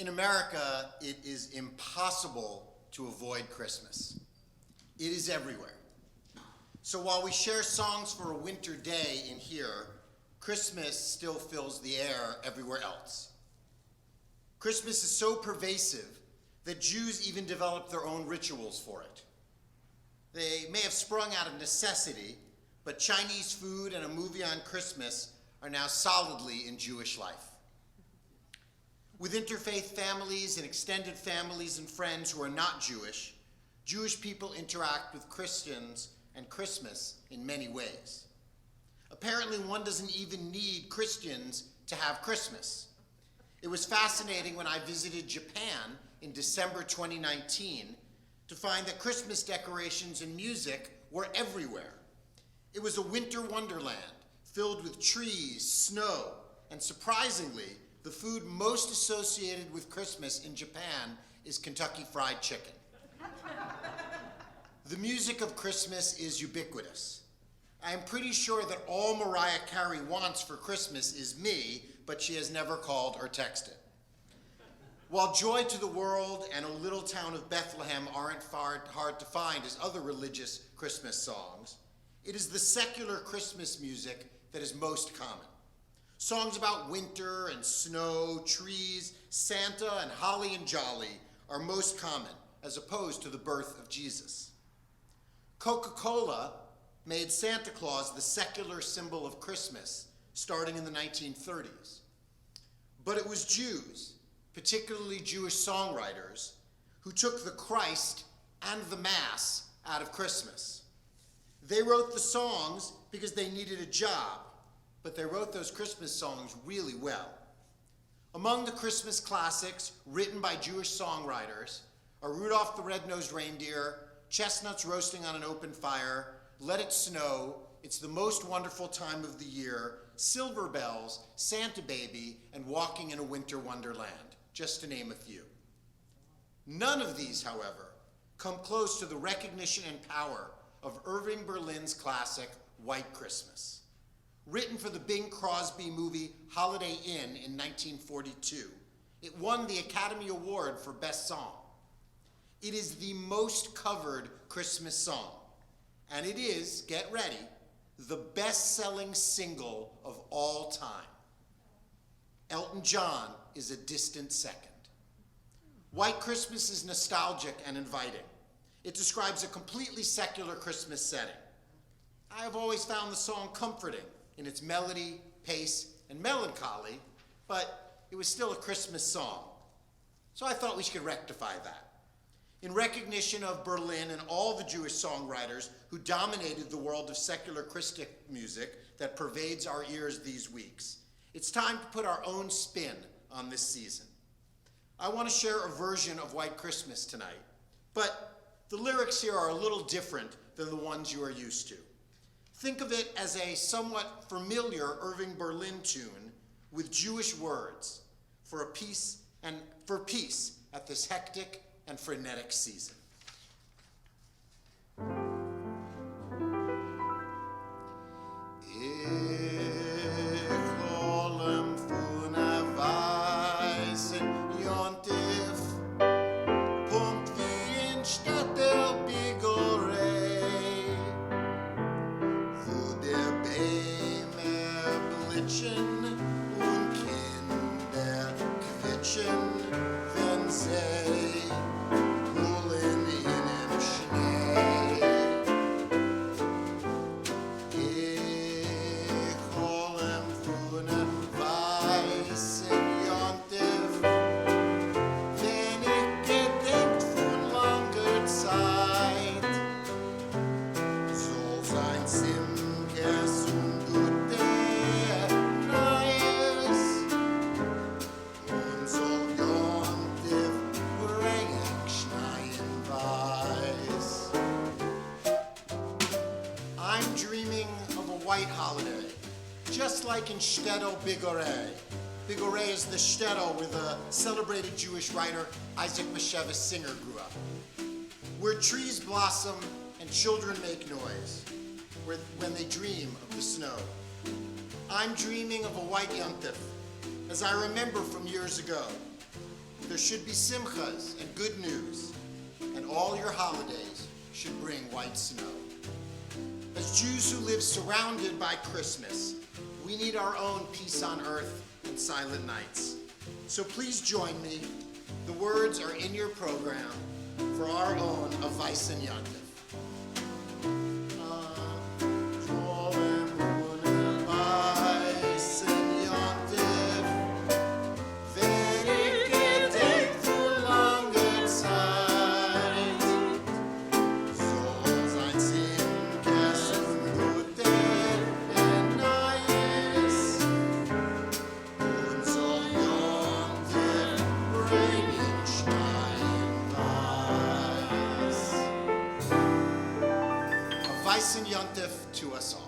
In America, it is impossible to avoid Christmas. It is everywhere. So while we share songs for a winter day in here, Christmas still fills the air everywhere else. Christmas is so pervasive that Jews even developed their own rituals for it. They may have sprung out of necessity, but Chinese food and a movie on Christmas are now solidly in Jewish life. With interfaith families and extended families and friends who are not Jewish, Jewish people interact with Christians and Christmas in many ways. Apparently, one doesn't even need Christians to have Christmas. It was fascinating when I visited Japan in December 2019 to find that Christmas decorations and music were everywhere. It was a winter wonderland filled with trees, snow, and surprisingly, the food most associated with Christmas in Japan is Kentucky Fried Chicken. The music of Christmas is ubiquitous. I am pretty sure that all Mariah Carey wants for Christmas is me, but she has never called or texted. While Joy to the World and O Little Town of Bethlehem aren't hard to find as other religious Christmas songs, it is the secular Christmas music that is most common. Songs about winter and snow, trees, Santa, and holly and jolly are most common, as opposed to the birth of Jesus. Coca-Cola made Santa Claus the secular symbol of Christmas starting in the 1930s. But it was Jews, particularly Jewish songwriters, who took the Christ and the Mass out of Christmas. They wrote the songs because they needed a job, but they wrote those Christmas songs really well. Among the Christmas classics written by Jewish songwriters are Rudolph the Red-Nosed Reindeer, Chestnuts Roasting on an Open Fire, Let It Snow, It's the Most Wonderful Time of the Year, Silver Bells, Santa Baby, and Walking in a Winter Wonderland, just to name a few. None of these, however, come close to the recognition and power of Irving Berlin's classic, White Christmas. Written for the Bing Crosby movie Holiday Inn in 1942, it won the Academy Award for Best Song. It is the most covered Christmas song, and it is, get ready, the best-selling single of all time. Elton John is a distant second. White Christmas is nostalgic and inviting. It describes a completely secular Christmas setting. I have always found the song comforting in its melody, pace, and melancholy, but it was still a Christmas song. So I thought we should rectify that. In recognition of Berlin and all the Jewish songwriters who dominated the world of secular Christian music that pervades our ears these weeks, it's time to put our own spin on this season. I want to share a version of White Christmas tonight, but the lyrics here are a little different than the ones you are used to. Think of it as a somewhat familiar Irving Berlin tune with Jewish words for peace at this hectic and frenetic season. Vaysen Yontif, Punkt wie in Stadt der Bigorei, wo der Bäume blitschen und Kinder quitschen, wenn sie holen in dem Schnee. Ich hol von Vaysen Yontif, wenn ich gedenkt von langer Zeit, soll sein Simkes und gute Neues, und soll Yontif bringen schneien weiß. I'm dreaming of a white holiday, just like in Shtetl Bigorei. Bigorei is the shtetl where the celebrated Jewish writer Isaac Bashevis Singer grew up, where trees blossom and children make noise, when they dream of the snow. I'm dreaming of a white Yontif, as I remember from years ago. There should be simchas and good news, and all your holidays should bring white snow. As Jews who live surrounded by Christmas, we need our own peace on earth and silent nights. So please join me. The words are in your program for our own of Vaysen Yontif. Vaysen Yontif to us all.